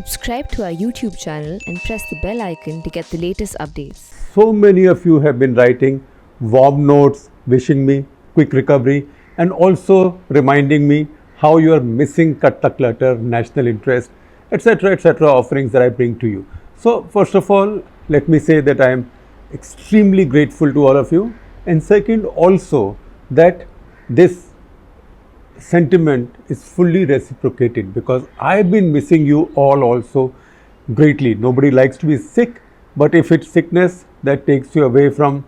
Subscribe to our YouTube channel and press the bell icon to get the latest updates. So many of you have been writing warm notes, wishing me quick recovery, and also reminding me how you are missing Cut the Clutter, national interest, etc. offerings that I bring to you. So, first of all, let me say that I am extremely grateful to all of you, and second, also that this sentiment is fully reciprocated because I've been missing you all also greatly. Nobody likes to be sick, but if it's sickness that takes you away from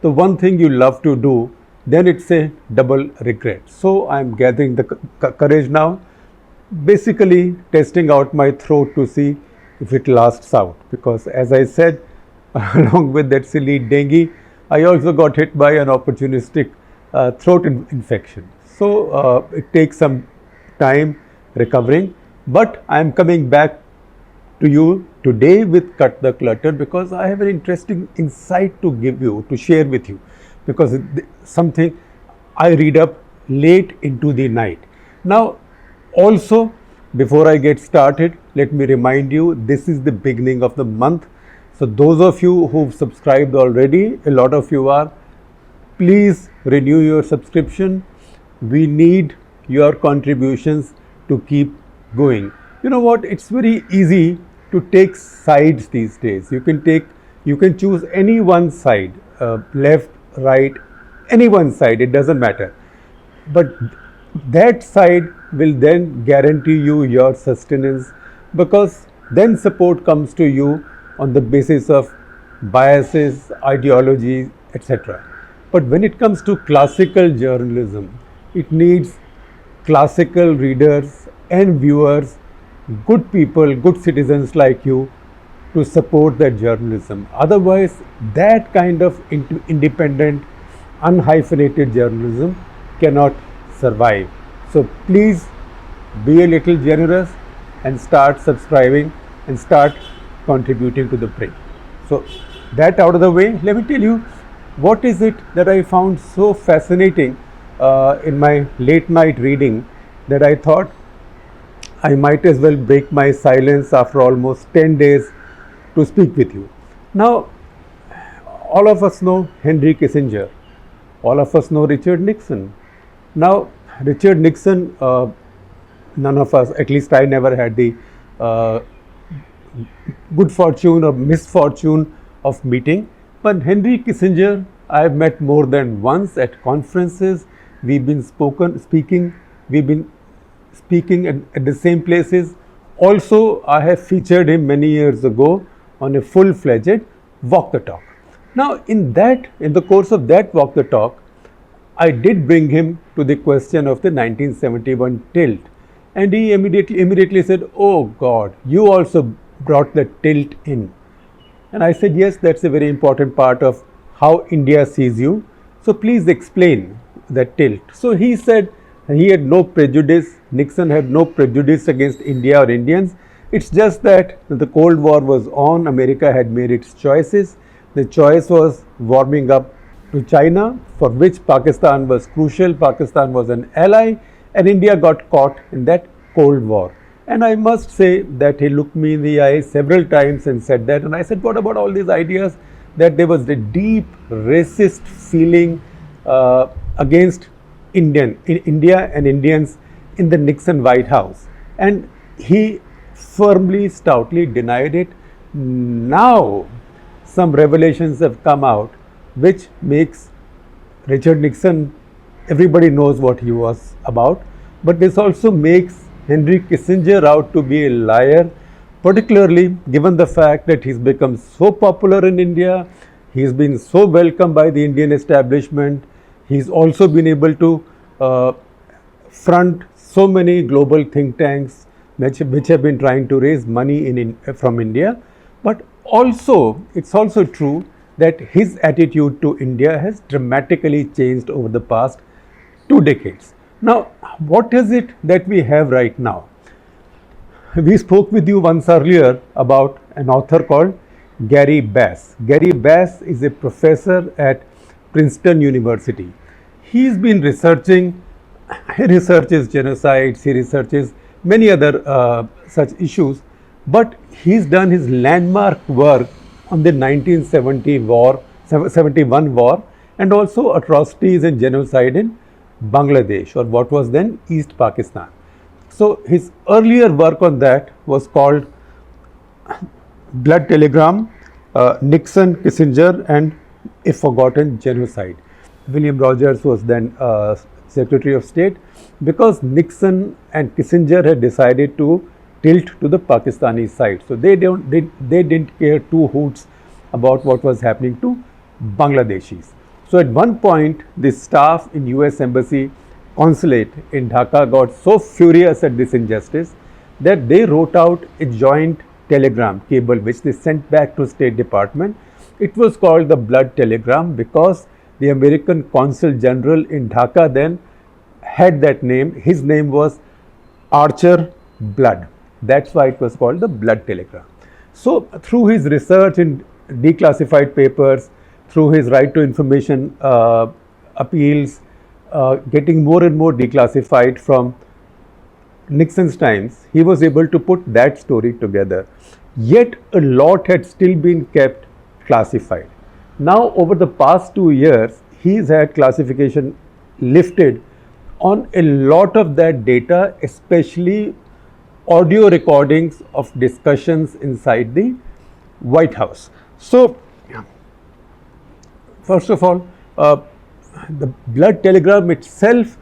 the one thing you love to do, then it's a double regret. So I'm gathering the courage now, basically testing out my throat to see if it lasts out, because as I said, along with that silly dengue, I also got hit by an opportunistic throat infection. So it takes some time recovering, but I am coming back to you today with Cut the Clutter because I have an interesting insight to give you, to share with you, because something I read up late into the night. Now, also, before I get started, let me remind you, this is the beginning of the month. So those of you who've subscribed already, a lot of you are, please renew your subscription. We need your contributions to keep going. You know what? It's very easy to take sides these days. You can choose any one side, left, right, any one side. It doesn't matter. But that side will then guarantee you your sustenance, because then support comes to you on the basis of biases, ideologies, etc. But when it comes to classical journalism, it needs classical readers and viewers, good people, good citizens like you to support that journalism. Otherwise, that kind of independent, unhyphenated journalism cannot survive. So please be a little generous and start subscribing and start contributing to the print. So that out of the way, let me tell you what is it that I found so fascinating in my late night reading that I thought I might as well break my silence after almost 10 days to speak with you. Now, all of us know Henry Kissinger. All of us know Richard Nixon. Now, Richard Nixon, none of us, at least I never had the good fortune or misfortune of meeting. But Henry Kissinger, I have met more than once at conferences. We've been speaking at the same places. Also, I have featured him many years ago on a full-fledged walk the talk. Now, in the course of that walk the talk, I did bring him to the question of the 1971 tilt, and he immediately said, "Oh God, you also brought the tilt in." And I said, "Yes, that's a very important part of how India sees you. So please explain that tilt." So he said he had no prejudice, Nixon had no prejudice against India or Indians. It's just that the Cold War was on, America had made its choices. The choice was warming up to China, for which Pakistan was crucial. Pakistan was an ally, and India got caught in that Cold War. And I must say that he looked me in the eye several times and said that. And I said, what about all these ideas that there was a deep racist feeling against India and Indians in the Nixon White House? And he firmly, stoutly denied it. Now, some revelations have come out which makes Richard Nixon, everybody knows what he was about, but this also makes Henry Kissinger out to be a liar, particularly given the fact that he's become so popular in India, he's been so welcomed by the Indian establishment, he's also been able to front so many global think tanks which have been trying to raise money from India. But also, it's also true that his attitude to India has dramatically changed over the past 2 decades. Now, what is it that we have right now? We spoke with you once earlier about an author called Gary Bass. Gary Bass is a professor at Princeton University. He's been researching, he researches genocides, he researches many other such issues, But he's done his landmark work on the 1971 war and also atrocities and genocide in Bangladesh, or what was then East Pakistan. So his earlier work on that was called Blood Telegram, Nixon, Kissinger and A Forgotten Genocide. William Rogers was then Secretary of State because Nixon and Kissinger had decided to tilt to the Pakistani side. So they didn't care two hoots about what was happening to Bangladeshis. So at one point, the staff in US Embassy consulate in Dhaka got so furious at this injustice that they wrote out a joint telegram cable which they sent back to State Department. It was called the Blood Telegram because the American Consul General in Dhaka then had that name. His name was Archer Blood. That's why it was called the Blood Telegram. So through his research in declassified papers, through his right to information appeals, getting more and more declassified from Nixon's times, he was able to put that story together. Yet a lot had still been kept classified. Now over the past 2 years, he's had classification lifted on a lot of that data, especially audio recordings of discussions inside the White House. So, first of all, the Blood Telegram itself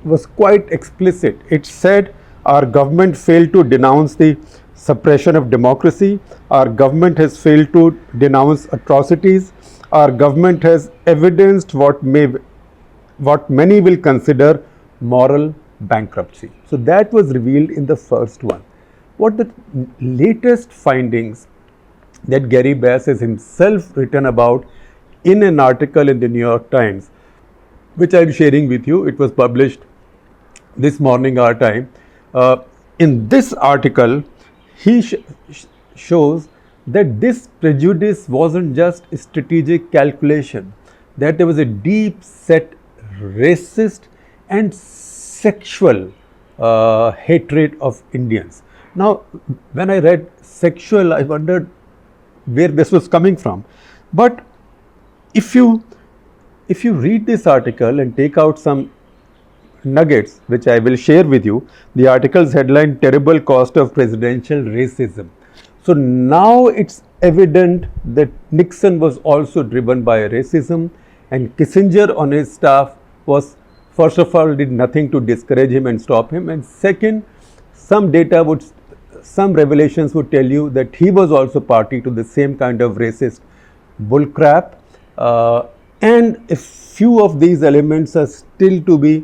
was quite explicit. It said our government failed to denounce the suppression of democracy, our government has failed to denounce atrocities, our government has evidenced what many will consider moral bankruptcy. So that was revealed in the first one. What the latest findings that Gary Bass has himself written about in an article in the New York Times, which I am sharing with you. It was published this morning our time. In this article, he shows that this prejudice wasn't just a strategic calculation, that there was a deep set racist and sexual hatred of Indians. Now, when I read sexual, I wondered where this was coming from. But if you read this article and take out some nuggets, which I will share with you, the article's headline, Terrible Cost of Presidential Racism. So now it's evident that Nixon was also driven by racism, and Kissinger on his staff was, first of all, did nothing to discourage him and stop him, and second, some revelations would tell you that he was also party to the same kind of racist bullcrap, and a few of these elements are still to be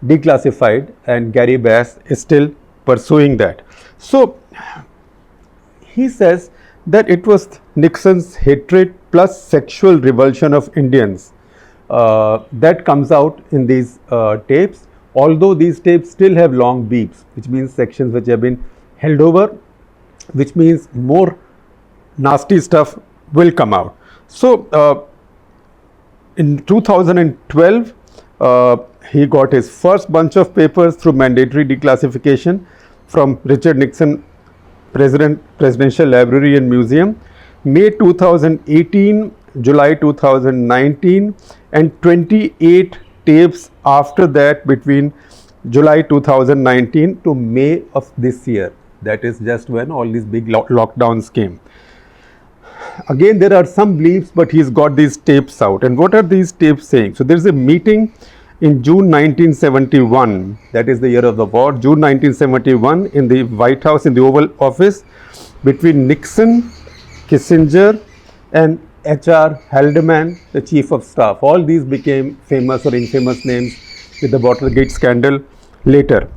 declassified, and Gary Bass is still pursuing that. So he says that it was Nixon's hatred plus sexual revulsion of Indians that comes out in these tapes, although these tapes still have long beeps, which means sections which have been held over, which means more nasty stuff will come out. So in 2012, he got his first bunch of papers through mandatory declassification from Richard Nixon Presidential Library and Museum. May 2018, July 2019, and 28 tapes after that between July 2019 to May of this year. That is just when all these big lockdowns came. Again, there are some bleeps, but he's got these tapes out. And what are these tapes saying? So there's a meeting in June 1971, that is the year of the war, June 1971, in the White House, in the Oval Office, between Nixon, Kissinger, and H.R. Haldeman, the Chief of Staff. All these became famous or infamous names with the Watergate scandal later.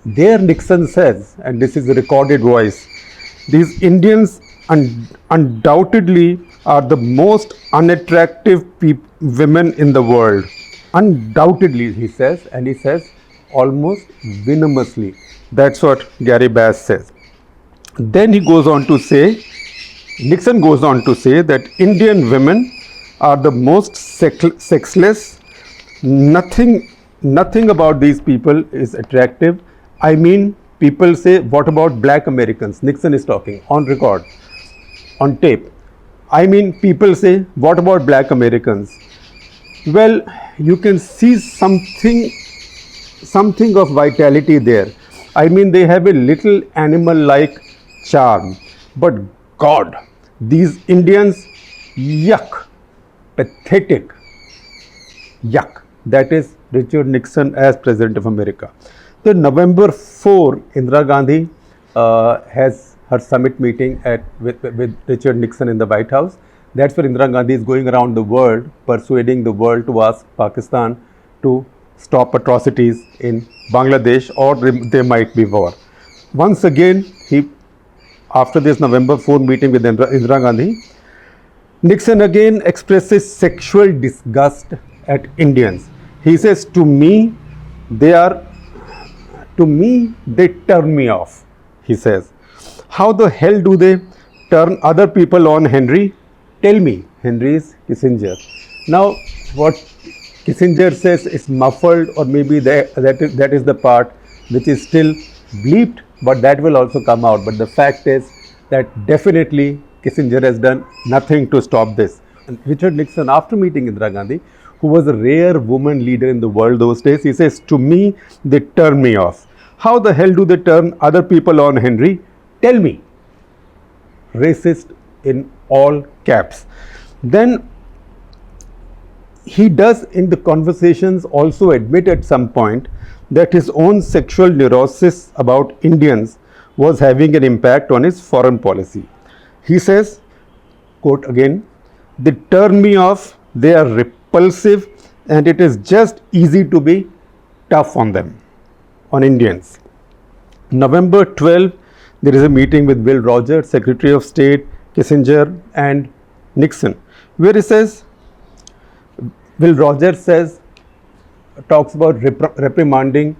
There Nixon says, and this is a recorded voice, these Indians undoubtedly are the most unattractive women in the world. Undoubtedly, he says, and he says almost venomously. That's what Gary Bass says. Then he goes on to say, Nixon goes on to say that Indian women are the most sexless. Nothing about these people is attractive. I mean, people say, what about black Americans? Nixon is talking on record, on tape. I mean, people say, what about black Americans? Well, you can see something of vitality there. I mean, they have a little animal-like charm. But God, these Indians, yuck, pathetic, yuck. That is Richard Nixon as President of America. So November 4, Indira Gandhi has her summit meeting with Richard Nixon in the White House. That's where Indira Gandhi is going around the world, persuading the world to ask Pakistan to stop atrocities in Bangladesh, or there might be war. Once again, after this November 4 meeting with Indira Gandhi, Nixon again expresses sexual disgust at Indians. He says, to me, they turn me off, he says. How the hell do they turn other people on, Henry? Tell me. Henry is Kissinger. Now, what Kissinger says is muffled, or maybe that is the part which is still bleeped, but that will also come out. But the fact is that definitely Kissinger has done nothing to stop this. And Richard Nixon, after meeting Indira Gandhi, who was a rare woman leader in the world those days, he says, to me, they turn me off. How the hell do they turn other people on, Henry? Tell me. Racist in all caps. Then he does in the conversations also admit at some point that his own sexual neurosis about Indians was having an impact on his foreign policy. He says, quote again, they turn me off, they are repulsive, and it is just easy to be tough on them, on Indians. November 12, there is a meeting with Will Rogers, Secretary of State, Kissinger, and Nixon, where he says, Will Rogers talks about reprimanding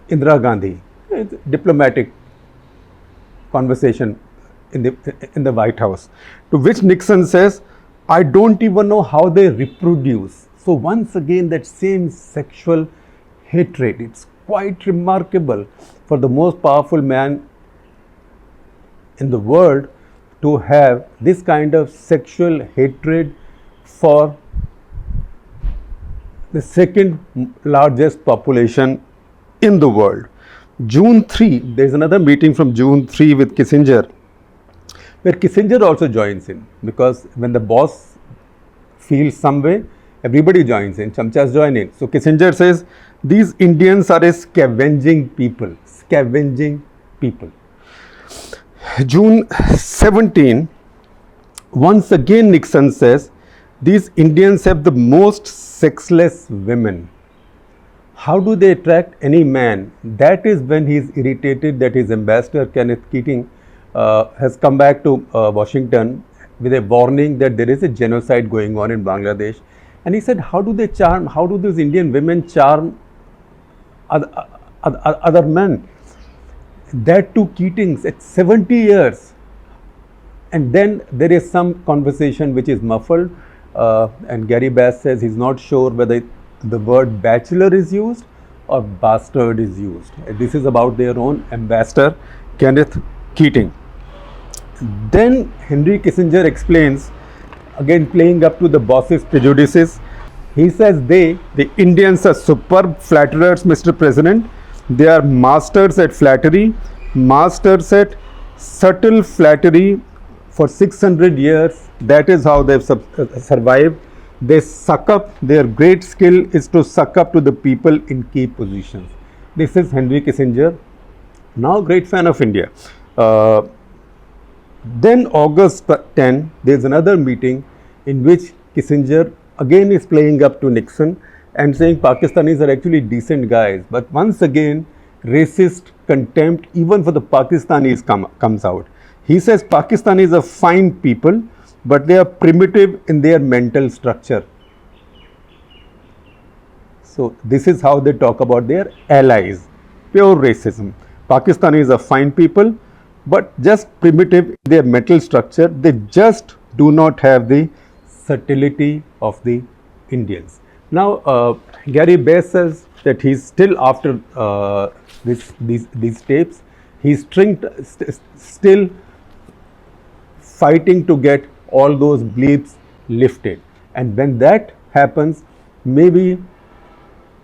Indira Gandhi. It's a diplomatic conversation in the White House. To which Nixon says, I don't even know how they reproduce. So once again, that same sexual hatred. It's quite remarkable for the most powerful man in the world to have this kind of sexual hatred for the second largest population in the world. June 3, there is another meeting from June 3 with Kissinger, where Kissinger also joins in, because when the boss feels some way, everybody joins in, chamchas join in. So Kissinger says, these Indians are a scavenging people. June 17, once again Nixon says, these Indians have the most sexless women. How do they attract any man? That is when he is irritated that his ambassador Kenneth Keating has come back to Washington with a warning that there is a genocide going on in Bangladesh. And he said, how do these Indian women charm other men? That too, Keating's at 70 years. And then there is some conversation which is muffled, and Gary Bass says he's not sure whether the word bachelor is used or bastard is used. This is about their own ambassador, Kenneth Keating. Then Henry Kissinger explains, again playing up to the boss's prejudices. He says the Indians are superb flatterers, Mr. President. They are masters at flattery, masters at subtle flattery for 600 years. That is how they've survived. They suck up, their great skill is to suck up to the people in key positions. This is Henry Kissinger, now great fan of India. Then August 10, there is another meeting in which Kissinger again is playing up to Nixon and saying Pakistanis are actually decent guys. But once again, racist contempt even for the Pakistanis comes out. He says Pakistanis are fine people, but they are primitive in their mental structure. So this is how they talk about their allies. Pure racism. Pakistanis are fine people, but just primitive in their mental structure. They just do not have the subtlety of the Indians. Now, Gary Bass says that he's still after these tapes. He's still fighting to get all those bleeps lifted. And when that happens, maybe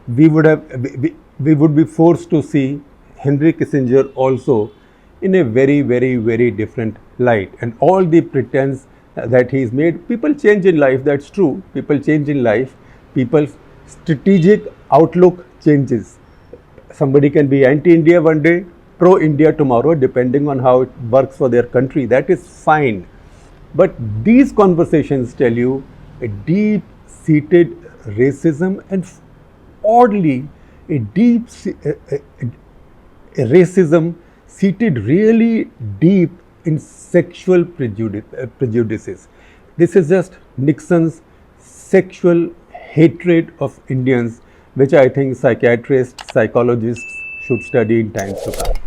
we would be forced to see Henry Kissinger also in a very different light. And all the pretense that he's made, people change in life, that's true. People change in life. People's strategic outlook changes. Somebody can be anti-India one day, pro-India tomorrow, depending on how it works for their country. That is fine. But these conversations tell you a deep-seated racism, and oddly, a racism seated really deep in sexual prejudices. This is just Nixon's sexual hatred of Indians, which I think psychiatrists, psychologists should study in times to come.